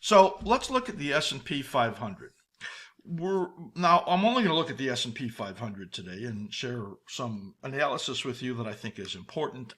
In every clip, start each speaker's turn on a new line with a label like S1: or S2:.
S1: So let's look at the S&P 500. Now I'm only going to look at the S&P 500 today and share some analysis with you that I think is important.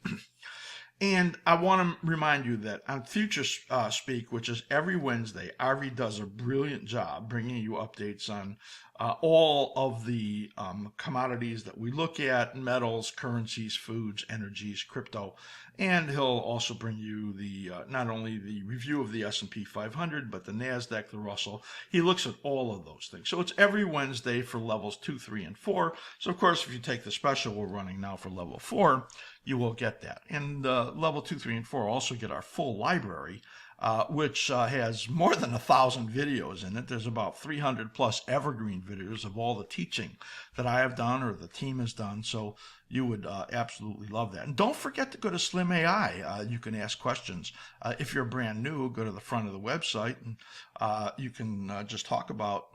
S1: And I want to remind you that on Future Speak, which is every Wednesday, Arvi does a brilliant job bringing you updates on all of the commodities that we look at: metals, currencies, foods, energies, crypto. And he'll also bring you the not only the review of the S&P 500, but the NASDAQ, the Russell. He looks at all of those things. So it's every Wednesday for levels 2, 3, and 4. So, of course, if you take the special we're running now for level 4, you will get that. And level 2, 3, and 4 also get our full library, which has more than 1,000 videos in it. There's about 300 plus evergreen videos of all the teaching that I have done or the team has done. So you would absolutely love that. And don't forget to go to Slim AI. You can ask questions. If you're brand new, go to the front of the website and you can just talk about,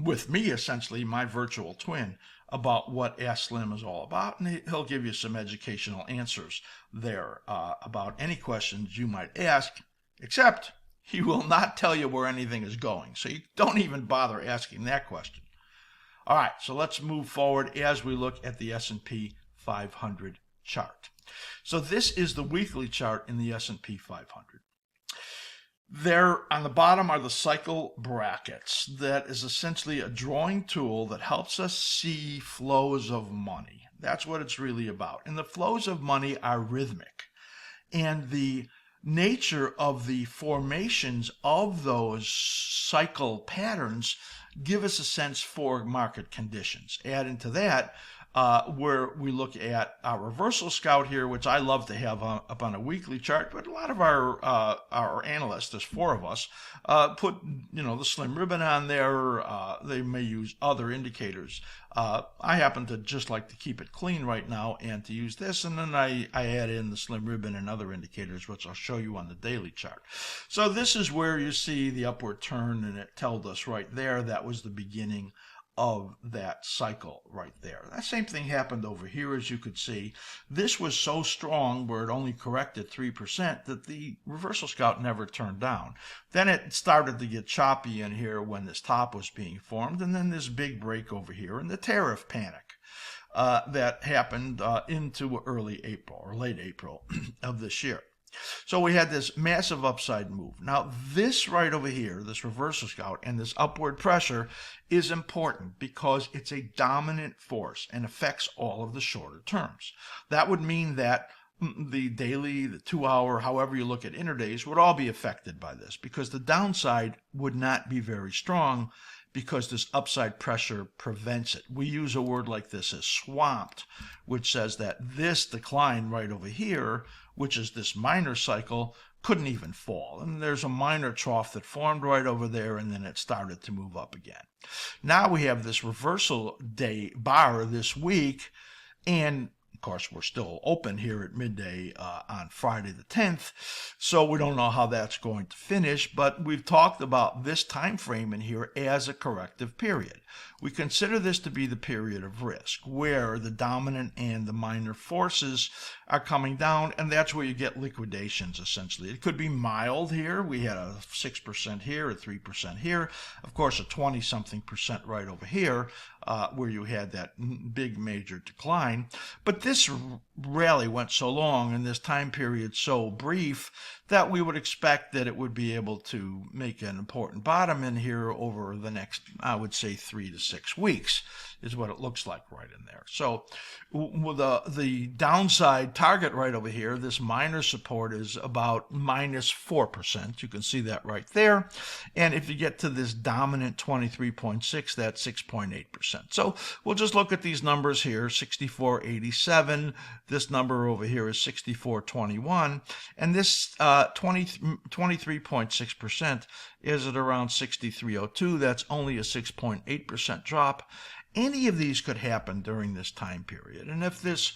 S1: with me essentially, my virtual twin, about what askSlim is all about, and he'll give you some educational answers there about any questions you might ask, except he will not tell you where anything is going, so you don't even bother asking that question. All right, so let's move forward as we look at the S&P 500 chart. So this is the weekly chart in the S&P 500. There on the bottom are the cycle brackets. That is essentially a drawing tool that helps us see flows of money. That's what it's really about. And the flows of money are rhythmic. And the nature of the formations of those cycle patterns give us a sense for market conditions. Add into that where we look at our reversal scout here, which I love to have up on a weekly chart, but a lot of our analysts, there's 4 of us, put the slim ribbon on there. They may use other indicators. I happen to just like to keep it clean right now and to use this, and then I add in the slim ribbon and other indicators, which I'll show you on the daily chart. So this is where you see the upward turn, and it told us right there that was the beginning of that cycle right there. That same thing happened over here, as you could see. This was so strong where it only corrected 3% that the reversal scout never turned down. Then it started to get choppy in here when this top was being formed, and then this big break over here and the tariff panic that happened into early April or late April of this year. So we had this massive upside move. Now this right over here, this reversal scout and this upward pressure is important because it's a dominant force and affects all of the shorter terms. That would mean that the daily, the 2-hour, however you look at interdays, would all be affected by this because the downside would not be very strong because this upside pressure prevents it. We use a word like this as swamped, which says that this decline right over here, which is this minor cycle, couldn't even fall. And there's a minor trough that formed right over there, and then it started to move up again. Now we have this reversal day bar this week, and of course, we're still open here at midday on Friday the 10th, so we don't know how that's going to finish, but we've talked about this time frame in here as a corrective period. We consider this to be the period of risk, where the dominant and the minor forces are coming down, and that's where you get liquidations, essentially. It could be mild here. We had a 6% here, a 3% here, of course, a 20-something% right over here, where you had that big major decline. But this rally went so long and this time period so brief that we would expect that it would be able to make an important bottom in here over the next, I would say, 3 to 6 weeks is what it looks like right in there. So with the downside target right over here, this minor support is about -4%. You can see that right there. And if you get to this dominant 23.6, that's 6.8%. So we'll just look at these numbers here, 64.87. This number over here is 64.21. And this 23.6% is at around 63.02. That's only a 6.8% drop. Any of these could happen during this time period. And if this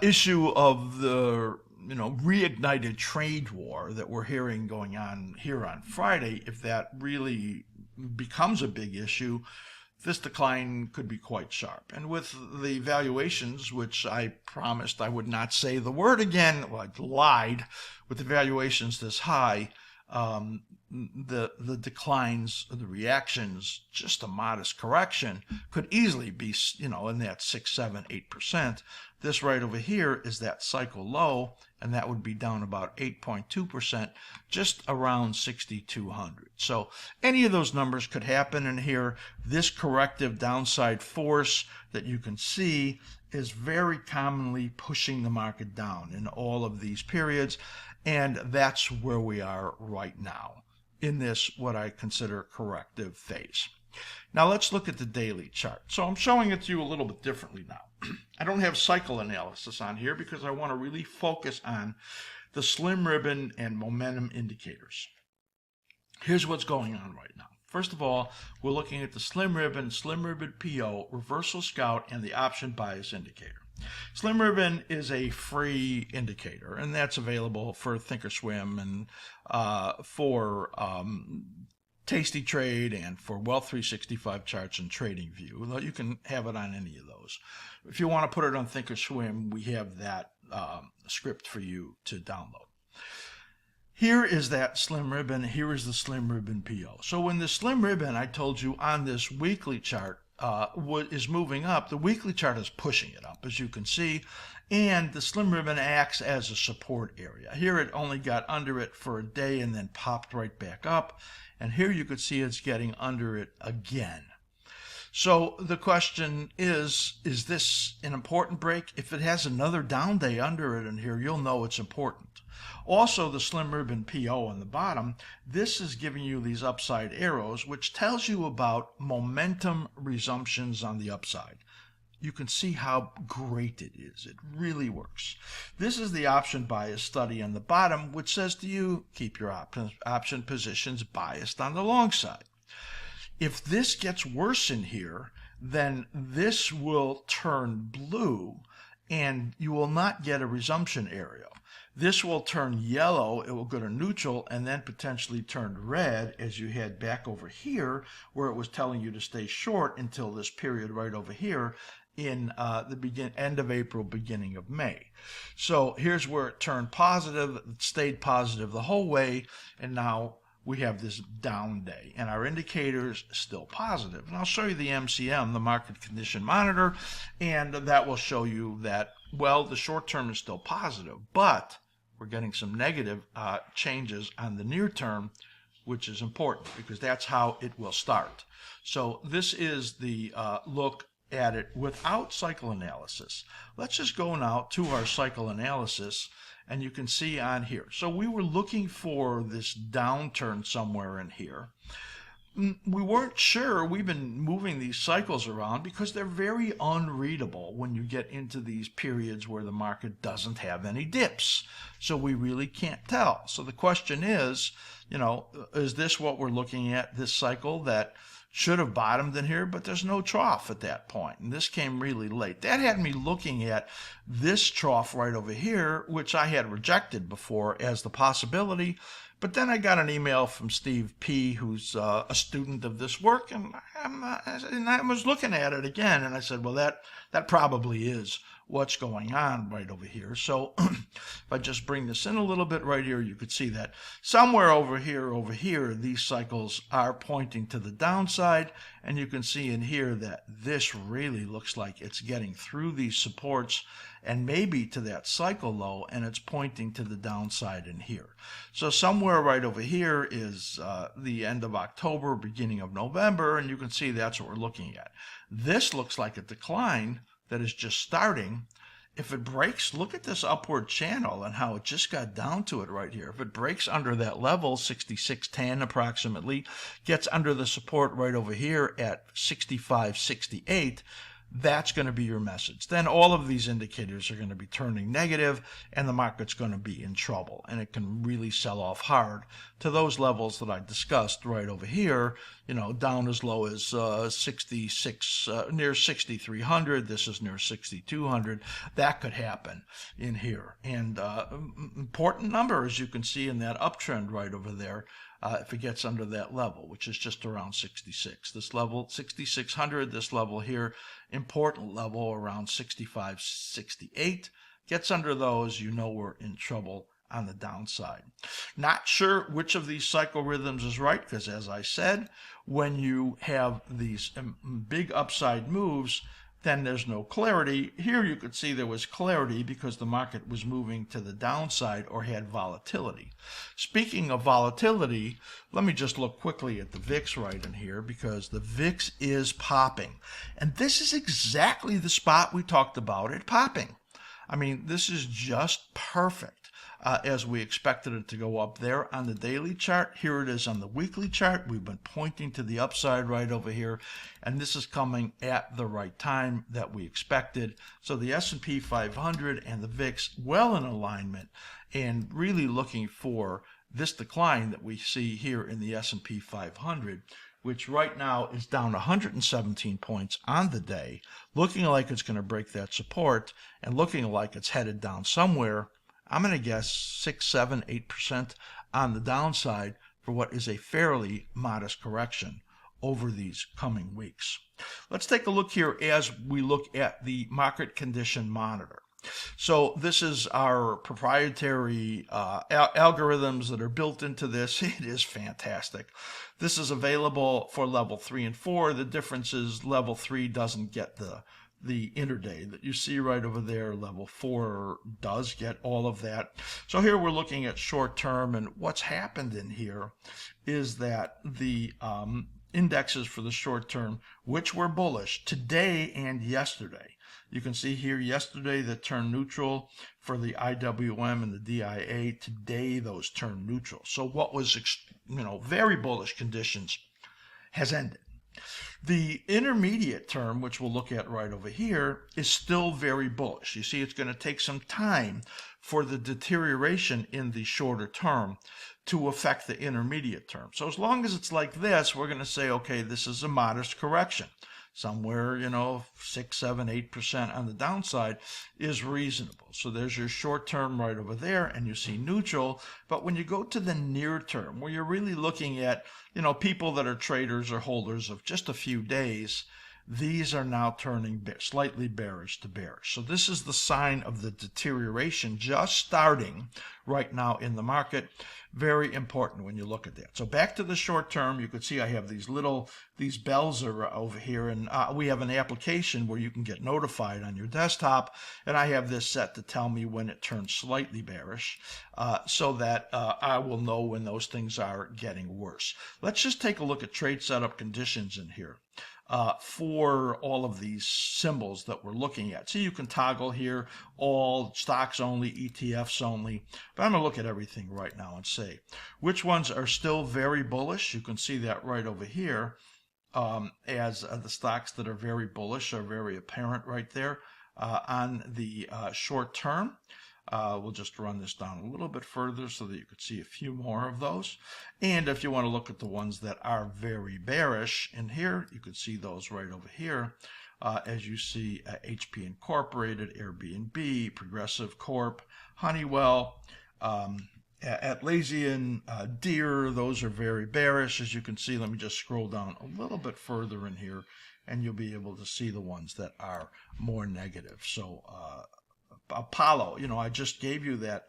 S1: issue of the reignited trade war that we're hearing going on here on Friday, if that really becomes a big issue, this decline could be quite sharp. And with the valuations, which I promised I would not say the word again, well, I lied, with the valuations this high, the declines, the reactions, just a modest correction could easily be, in that 6, 7, 8%. This right over here is that cycle low, and that would be down about 8.2%, just around 6,200. So any of those numbers could happen in here. This corrective downside force that you can see is very commonly pushing the market down in all of these periods, and that's where we are right now in this, what I consider, corrective phase. Now let's look at the daily chart. So I'm showing it to you a little bit differently now. I don't have cycle analysis on here because I want to really focus on the slim ribbon and momentum indicators. Here's what's going on right now. First of all, we're looking at the slim ribbon PO, reversal scout, and the option bias indicator. Slim ribbon is a free indicator, and that's available for Thinkorswim and for Tasty Trade and for Wealth 365 charts and TradingView. You can have it on any of those. If you want to put it on Thinkorswim, we have that script for you to download. Here is that slim ribbon. Here is the slim ribbon PO. So when the slim ribbon, I told you on this weekly chart, is moving up, the weekly chart is pushing it up, as you can see, and the slim ribbon acts as a support area. Here it only got under it for a day and then popped right back up, and here you could see it's getting under it again. So the question is this an important break? If it has another down day under it in here, you'll know it's important. Also, the slim ribbon PO on the bottom, this is giving you these upside arrows, which tells you about momentum resumptions on the upside. You can see how great it is. It really works. This is the option bias study on the bottom, which says to you, keep your option positions biased on the long side. If this gets worse in here, then this will turn blue and you will not get a resumption area. This will turn yellow, it will go to neutral, and then potentially turn red as you head back over here where it was telling you to stay short until this period right over here in the end of April, beginning of May. So here's where it turned positive, it stayed positive the whole way, and now we have this down day, and our indicators still positive. And I'll show you the MCM, the Market Condition Monitor, and that will show you that, well, the short term is still positive, but we're getting some negative changes on the near term, which is important because that's how it will start. So this is the look at it without cycle analysis. Let's just go now to our cycle analysis, and you can see on here. So we were looking for this downturn somewhere in here. We weren't sure. We've been moving these cycles around because they're very unreadable when you get into these periods where the market doesn't have any dips. So we really can't tell. So the question is, is this what we're looking at, this cycle that should have bottomed in here, but there's no trough at that point, and this came really late. That had me looking at this trough right over here, which I had rejected before as the possibility, but then I got an email from Steve P., who's a student of this work, and I was looking at it again, and I said, well, that probably is what's going on right over here. So if I just bring this in a little bit right here, you could see that somewhere over here, these cycles are pointing to the downside, and you can see in here that this really looks like it's getting through these supports and maybe to that cycle low, and it's pointing to the downside in here. So somewhere right over here is the end of October, beginning of November, and you can see that's what we're looking at. This looks like a decline that is just starting. If it breaks, look at this upward channel and how it just got down to it right here. If it breaks under that level, 66.10 approximately, gets under the support right over here at 65.68, that's going to be your message. Then all of these indicators are going to be turning negative, and the market's going to be in trouble, and it can really sell off hard to those levels that I discussed right over here, down as low as 66, near 6,300. This is near 6,200. That could happen in here. And important number, as you can see in that uptrend right over there, if it gets under that level, which is just around 66. This level, 6,600, this level here, important level around 65, 68. Gets under those, we're in trouble on the downside. Not sure which of these cycle rhythms is right, because as I said, when you have these big upside moves, then there's no clarity. Here you could see there was clarity because the market was moving to the downside or had volatility. Speaking of volatility, let me just look quickly at the VIX right in here, because the VIX is popping. And this is exactly the spot we talked about it popping. I mean, this is just perfect. As we expected it to go up there on the daily chart. Here it is on the weekly chart. We've been pointing to the upside right over here, and this is coming at the right time that we expected. So the S&P 500 and the VIX well in alignment, and really looking for this decline that we see here in the S&P 500, which right now is down 117 points on the day, looking like it's going to break that support and looking like it's headed down somewhere. I'm going to guess 6, 7, 8% on the downside for what is a fairly modest correction over these coming weeks. Let's take a look here as we look at the market condition monitor. So this is our proprietary algorithms that are built into this. It is fantastic. This is available for level 3 and 4. The difference is level 3 doesn't get the intraday that you see right over there. Level 4 does get all of that. So here we're looking at short term, and what's happened in here is that the indexes for the short term, which were bullish today and yesterday. You can see here yesterday that turned neutral for the IWM and the DIA. Today those turned neutral. So what was very bullish conditions has ended. The intermediate term, which we'll look at right over here, is still very bullish. You see, it's going to take some time for the deterioration in the shorter term to affect the intermediate term. So as long as it's like this, we're going to say, okay, this is a modest correction. Somewhere, 6, 7, 8% on the downside is reasonable. So there's your short term right over there, and you see neutral. But when you go to the near term, where you're really looking at, people that are traders or holders of just a few days, these are now turning slightly bearish to bearish. So this is the sign of the deterioration just starting right now in the market. Very important when you look at that. So back to the short term, you can see I have these bells are over here, and we have an application where you can get notified on your desktop, and I have this set to tell me when it turns slightly bearish, so that I will know when those things are getting worse. Let's just take a look at trade setup conditions in here. For all of these symbols that we're looking at. So you can toggle here, all stocks only, ETFs only, but I'm going to look at everything right now and say which ones are still very bullish. You can see that right over here, as the stocks that are very bullish are very apparent right there on the short term. We'll just run this down a little bit further so that you could see a few more of those. And if you want to look at the ones that are very bearish in here, you can see those right over here. As you see, HP Incorporated, Airbnb, Progressive Corp, Honeywell, Atlassian, Deere, those are very bearish. As you can see, let me just scroll down a little bit further in here, and you'll be able to see the ones that are more negative. So, Apollo, I just gave you that.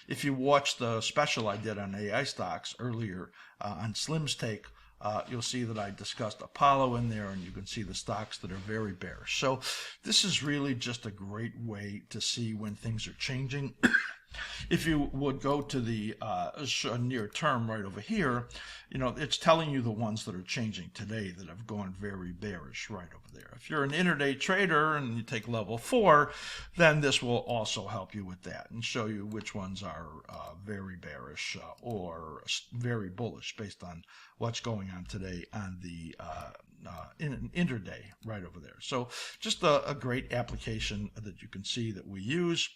S1: If you watch the special I did on AI stocks earlier on Slim's Take, you'll see that I discussed Apollo in there, and you can see the stocks that are very bearish. So this is really just a great way to see when things are changing. If you would go to the near term right over here, it's telling you the ones that are changing today that have gone very bearish right over there. If you're an intraday trader and you take level 4, then this will also help you with that and show you which ones are very bearish or very bullish based on what's going on today on the intraday right over there. So just a great application that you can see that we use,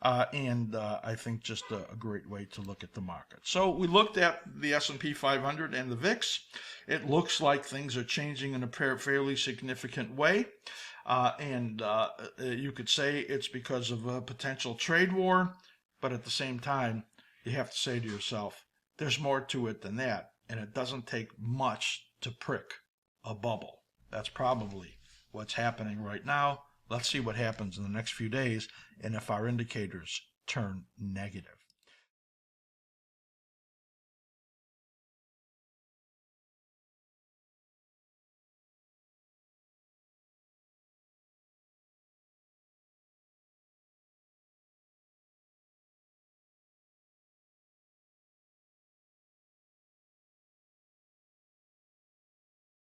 S1: and I think just a great way to look at the market. So we looked at the S&P 500 and the VIX. It looks like things are changing in a fairly significant way, and you could say it's because of a potential trade war, but at the same time you have to say to yourself, there's more to it than that, and it doesn't take much to prick a bubble. That's probably what's happening right now. Let's see what happens in the next few days and if our indicators turn negative.